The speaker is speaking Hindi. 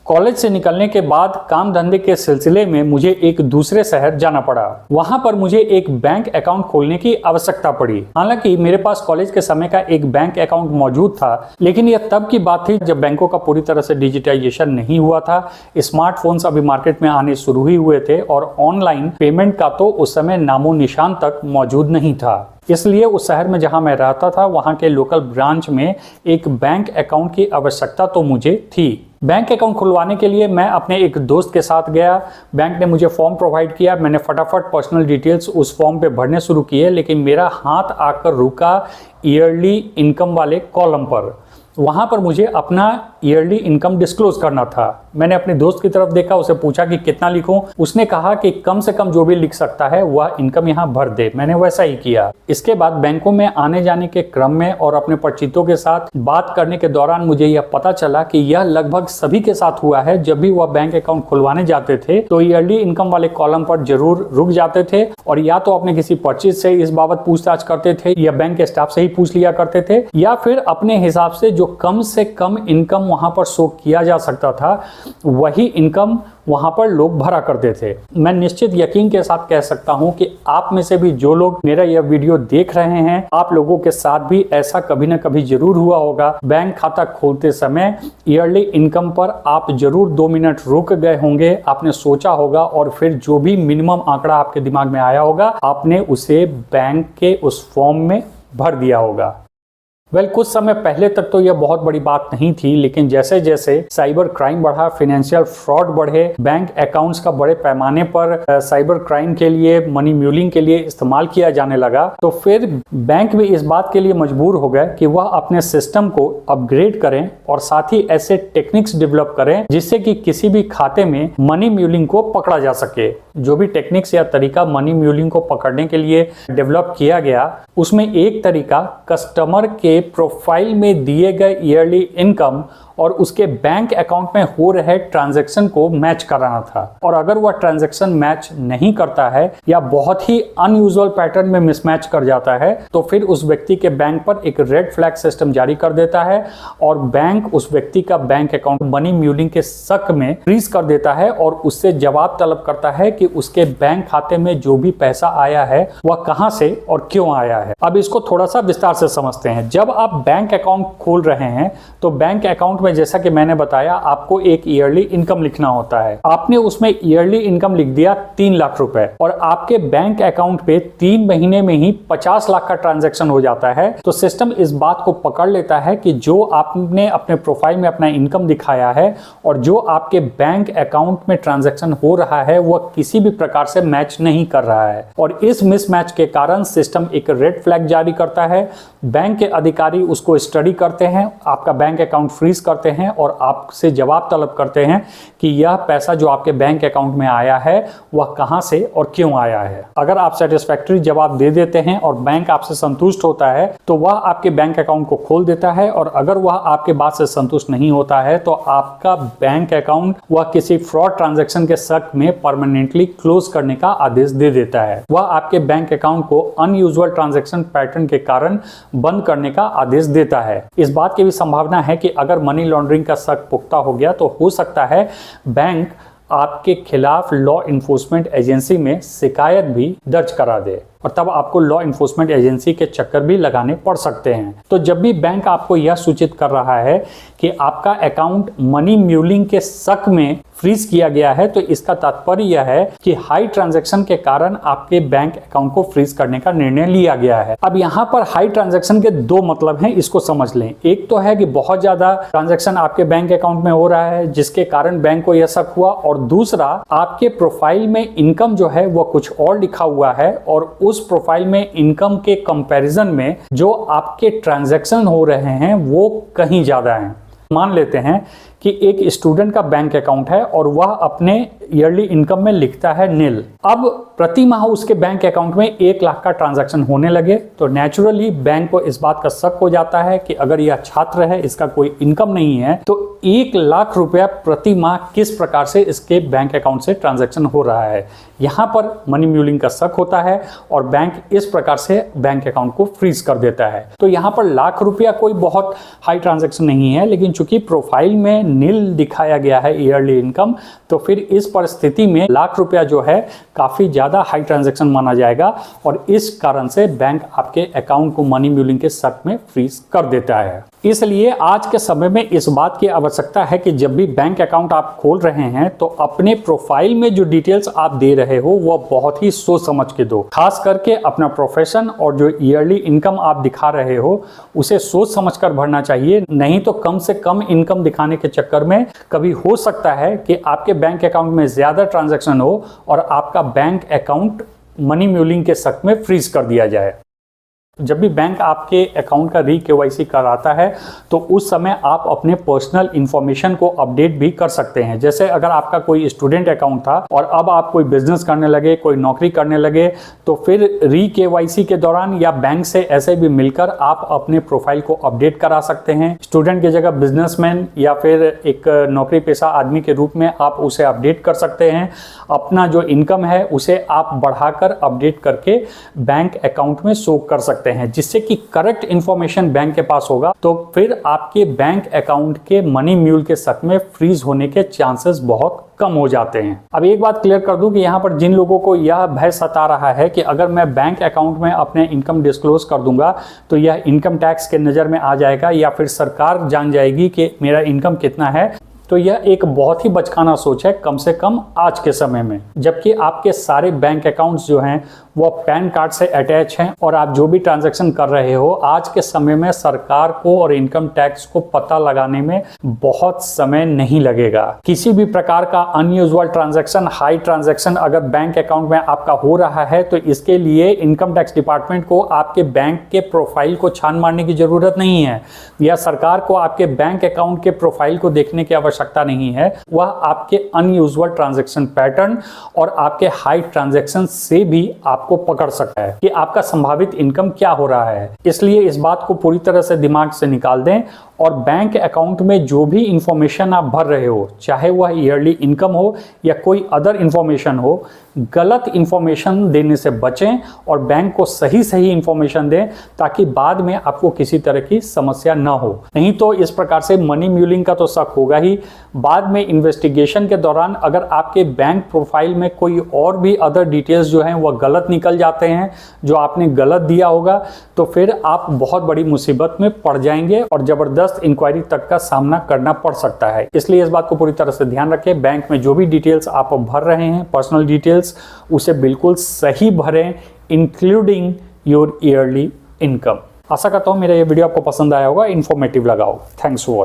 कॉलेज से निकलने के बाद काम धंधे के सिलसिले में मुझे एक दूसरे शहर जाना पड़ा। वहां पर मुझे एक बैंक अकाउंट खोलने की आवश्यकता पड़ी। हालांकि मेरे पास कॉलेज के समय का एक बैंक अकाउंट मौजूद था, लेकिन यह तब की बात थी जब बैंकों का पूरी तरह से डिजिटाइजेशन नहीं हुआ था। स्मार्टफोन्स अभी मार्केट में आने शुरू ही हुए थे और ऑनलाइन पेमेंट का तो उस समय नामो निशान तक मौजूद नहीं था। इसलिए उस शहर में जहां मैं रहता था वहां के लोकल ब्रांच में एक बैंक अकाउंट की आवश्यकता तो मुझे थी। बैंक अकाउंट खुलवाने के लिए मैं अपने एक दोस्त के साथ गया। बैंक ने मुझे फॉर्म प्रोवाइड किया। मैंने फटाफट पर्सनल डिटेल्स उस फॉर्म पे भरने शुरू किए, लेकिन मेरा हाथ आकर रुका ईयरली इनकम वाले कॉलम पर। वहां पर मुझे अपना ईयरली इनकम डिस्क्लोज करना था। मैंने अपने दोस्त की तरफ देखा, उसे पूछा कि कितना लिखूं। उसने कहा कि कम से कम जो भी लिख सकता है वह इनकम यहाँ भर दे। मैंने वैसा ही किया। इसके बाद बैंकों में आने जाने के क्रम में और अपने परिचितों के साथ बात करने के दौरान मुझे यह पता चला कि यह लगभग सभी के साथ हुआ है। जब भी वह बैंक अकाउंट खुलवाने जाते थे तो ईयरली इनकम वाले कॉलम पर जरूर रुक जाते थे और या तो अपने किसी परिचित से इस बाबत पूछताछ करते थे या बैंक के स्टाफ से ही पूछ लिया करते थे, या फिर अपने हिसाब से जो कम से कम इनकम वहां पर शो किया जा सकता था वही इनकम वहां पर लोग भरा करते थे। मैं निश्चित यकीन के साथ कह सकता हूं कि आप में से भी जो लोग मेरा यह वीडियो देख रहे हैं, आप लोगों के साथ भी ऐसा कभी ना कभी जरूर हुआ होगा। बैंक खाता खोलते समय ईयरली इनकम पर आप जरूर 2 मिनट रुक गए होंगे। आपने सोचा होगा और फिर जो भी मिनिमम आंकड़ा आपके दिमाग में आया होगा आपने उसे बैंक के उस फॉर्म में भर दिया होगा। कुछ समय पहले तक तो यह बहुत बड़ी बात नहीं थी, लेकिन जैसे जैसे साइबर क्राइम बढ़ा, फाइनेंशियल फ्रॉड बढ़े, बैंक अकाउंट्स का बड़े पैमाने पर साइबर क्राइम के लिए, मनी म्यूलिंग के लिए इस्तेमाल किया जाने लगा, तो फिर बैंक भी इस बात के लिए मजबूर हो गए कि वह अपने सिस्टम को अपग्रेड करें और साथ ही ऐसे टेक्निक्स डेवलप करें जिससे कि किसी भी खाते में मनी म्यूलिंग को पकड़ा जा सके। जो भी टेक्निक्स या तरीका मनी म्यूलिंग को पकड़ने के लिए डेवलप किया गया, उसमें एक तरीका कस्टमर के प्रोफाइल में दिए गए ईयरली इनकम और उसके बैंक अकाउंट में हो रहे ट्रांजैक्शन को मैच कराना था। और अगर वह ट्रांजैक्शन मैच नहीं करता है या बहुत ही अनयूजुअल पैटर्न में मिसमैच कर जाता है तो फिर उस व्यक्ति के बैंक पर एक रेड फ्लैग सिस्टम जारी कर देता है और बैंक उस व्यक्ति का बैंक अकाउंट मनी म्यूलिंग के शक में फ्रीज कर देता है और उससे जवाब तलब करता है कि उसके बैंक खाते में जो भी पैसा आया है वह कहां से और क्यों आया है। अब इसको थोड़ा सा विस्तार से समझते हैं। जब आप बैंक अकाउंट खोल रहे हैं तो बैंक अकाउंट जैसा कि मैंने बताया आपको एक ईयरली इनकम लिखना होता है। आपने उसमें ईयरली इनकम लिख दिया 3 लाख रुपए और आपके बैंक अकाउंट पे 3 महीने में ही 50 लाख का ट्रांजैक्शन हो जाता है, तो सिस्टम इस बात को पकड़ लेता है कि जो आपने अपने प्रोफाइल में अपना इनकम दिखाया है और जो आपके बैंक अकाउंट में ट्रांजैक्शन हो रहा है वह किसी भी प्रकार से मैच नहीं कर रहा है और इस मिसमैच के कारण सिस्टम एक रेड फ्लैग जारी करता है। बैंक के अधिकारी उसको स्टडी करते हैं, आपका बैंक अकाउंट फ्रीज करते हैं और आपसे जवाब तलब करते हैं कि यह पैसा जो आपके बैंक अकाउंट में आया है वह कहां से और क्यों आया है। अगर आप सेटिस्फैक्टरी जवाब दे देते हैं और बैंक आपसे संतुष्ट होता है तो वह आपके बैंक अकाउंट को खोल देता है, और अगर वह आपके बात से संतुष्ट नहीं होता है तो आपका बैंक अकाउंट वह किसी फ्रॉड ट्रांजैक्शन के शक में परमानेंटली क्लोज करने का आदेश दे देता है। वह आपके बैंक अकाउंट को अनयूजुअल ट्रांजैक्शन पैटर्न के कारण बंद करने का आदेश देता है। इस बात की भी संभावना है कि अगर मनी लॉन्ड्रिंग का शक पुख्ता हो गया तो हो सकता है बैंक आपके खिलाफ लॉ इन्फोर्समेंट एजेंसी में शिकायत भी दर्ज करा दे और तब आपको लॉ इन्फोर्समेंट एजेंसी के चक्कर भी लगाने पड़ सकते हैं। तो जब भी बैंक आपको यह सूचित कर रहा है कि आपका अकाउंट मनी म्यूलिंग के शक में फ्रीज किया गया है तो इसका तात्पर्य यह है कि हाई ट्रांजैक्शन के कारण आपके बैंक अकाउंट को फ्रीज करने का निर्णय लिया गया है। अब यहाँ पर हाई ट्रांजैक्शन के 2 मतलब हैं, इसको समझ लें। एक तो है कि बहुत ज्यादा ट्रांजैक्शन आपके बैंक अकाउंट में हो रहा है जिसके कारण बैंक को यह शक हुआ, और दूसरा आपके प्रोफाइल में इनकम जो है वो कुछ और लिखा हुआ है और उस प्रोफाइल में इनकम के कंपैरिजन में जो आपके ट्रांजैक्शन हो रहे हैं वो कहीं ज्यादा हैं। मान लेते हैं कि एक स्टूडेंट का बैंक अकाउंट है और वह अपने ईयरली इनकम में लिखता है नील। अब प्रति माह उसके बैंक अकाउंट में 1 लाख का ट्रांजैक्शन होने लगे तो नेचुरली बैंक को इस बात का शक हो जाता है कि अगर यह छात्र है, इसका कोई इनकम नहीं है, तो 1 लाख रुपया प्रति माह किस प्रकार से इसके बैंक अकाउंट से ट्रांजैक्शन हो रहा है। यहाँ पर मनी म्यूलिंग का शक होता है और बैंक इस प्रकार से बैंक अकाउंट को फ्रीज कर देता है। तो यहाँ पर लाख रुपया कोई बहुत हाई ट्रांजैक्शन नहीं है, लेकिन चूंकि प्रोफाइल में नील दिखाया गया है ईयरली इनकम, तो फिर इस परिस्थिति में लाख रुपया जो है काफ़ी ज़्यादा हाई ट्रांजैक्शन माना जाएगा और इस कारण से बैंक आपके अकाउंट को मनी म्यूलिंग के शक में फ्रीज कर देता है। इसलिए आज के समय में इस बात की आवश्यकता है कि जब भी बैंक अकाउंट आप खोल रहे हैं तो अपने प्रोफाइल में जो डिटेल्स आप दे रहे हो वह बहुत ही सोच समझ के दो। खास करके अपना प्रोफेशन और जो ईयरली इनकम आप दिखा रहे हो उसे सोच समझकर भरना चाहिए, नहीं तो कम से कम इनकम दिखाने के चक्कर में कभी हो सकता है कि आपके बैंक अकाउंट में ज्यादा ट्रांजैक्शन हो और आपका बैंक अकाउंट मनी म्यूलिंग के शक में फ्रीज कर दिया जाए। जब भी बैंक आपके अकाउंट का री-केवाईसी कराता है तो उस समय आप अपने पर्सनल इंफॉर्मेशन को अपडेट भी कर सकते हैं। जैसे अगर आपका कोई स्टूडेंट अकाउंट था और अब आप कोई बिजनेस करने लगे, कोई नौकरी करने लगे, तो फिर री-केवाईसी के दौरान या बैंक से ऐसे भी मिलकर आप अपने प्रोफाइल को अपडेट करा सकते हैं। स्टूडेंट की जगह बिजनेसमैन या फिर एक नौकरी पेशा आदमी के रूप में आप उसे अपडेट कर सकते हैं। अपना जो इनकम है उसे आप बढ़ाकर अपडेट करके बैंक अकाउंट में शो कर सकते हैं, जिससे कि करेक्ट इंफॉर्मेशन बैंक के पास होगा तो फिर आपके बैंक अकाउंट के मनी म्यूल के शक में फ्रीज होने के चांसेस बहुत कम हो जाते हैं। अब एक बात क्लियर कर दूं कि यहाँ पर जिन लोगों को यह भय सता रहा है कि अगर मैं बैंक अकाउंट में अपने इनकम डिस्क्लोज कर दूंगा तो यह इनकम टैक्स के नज़र में आ जाएगा या फिर सरकार जान जाएगी कि मेरा इनकम कितना है, तो यह एक बहुत ही बचकाना सोच है, कम से कम आज के समय में। जबकि आपके सारे बैंक अकाउंट्स जो हैं वो पैन कार्ड से अटैच हैं और आप जो भी ट्रांजैक्शन कर रहे हो आज के समय में सरकार को और इनकम टैक्स को पता लगाने में बहुत समय नहीं लगेगा। किसी भी प्रकार का अनयूजुअल ट्रांजैक्शन, हाई ट्रांजैक्शन अगर बैंक अकाउंट में आपका हो रहा है तो इसके लिए इनकम टैक्स डिपार्टमेंट को आपके बैंक के प्रोफाइल को छान मारने की जरूरत नहीं है या सरकार को आपके बैंक अकाउंट के प्रोफाइल को देखने की आवश्यकता नहीं है। वह आपके अनयूजुअल ट्रांजैक्शन पैटर्न और आपके हाई ट्रांजैक्शन से भी आपको पकड़ सकता है कि आपका संभावित इनकम क्या हो रहा है। इसलिए इस बात को पूरी तरह से दिमाग से निकाल दें और बैंक अकाउंट में जो भी इंफॉर्मेशन आप भर रहे हो, चाहे वह ईयरली इनकम हो या कोई अदर इंफॉर्मेशन हो, गलत इंफॉर्मेशन देने से बचें और बैंक को सही सही इंफॉर्मेशन दें ताकि बाद में आपको किसी तरह की समस्या ना हो। नहीं तो इस प्रकार से मनी म्यूलिंग का तो शक होगा ही, बाद में इन्वेस्टिगेशन के दौरान अगर आपके बैंक प्रोफाइल में कोई और भी अदर डिटेल्स जो हैं वह गलत निकल जाते हैं, जो आपने गलत दिया होगा, तो फिर आप बहुत बड़ी मुसीबत में पड़ जाएंगे और जबरदस्त इंक्वायरी तक का सामना करना पड़ सकता है। इसलिए इस बात को पूरी तरह से ध्यान रखें, बैंक में जो भी डिटेल्स आप भर रहे हैं, पर्सनल डिटेल्स, उसे बिल्कुल सही भरें, इंक्लूडिंग योर ईयरली इनकम। आशा करता हूं मेरा ये वीडियो आपको पसंद आया होगा, इन्फॉर्मेटिव लगा हो। Thanks for watching.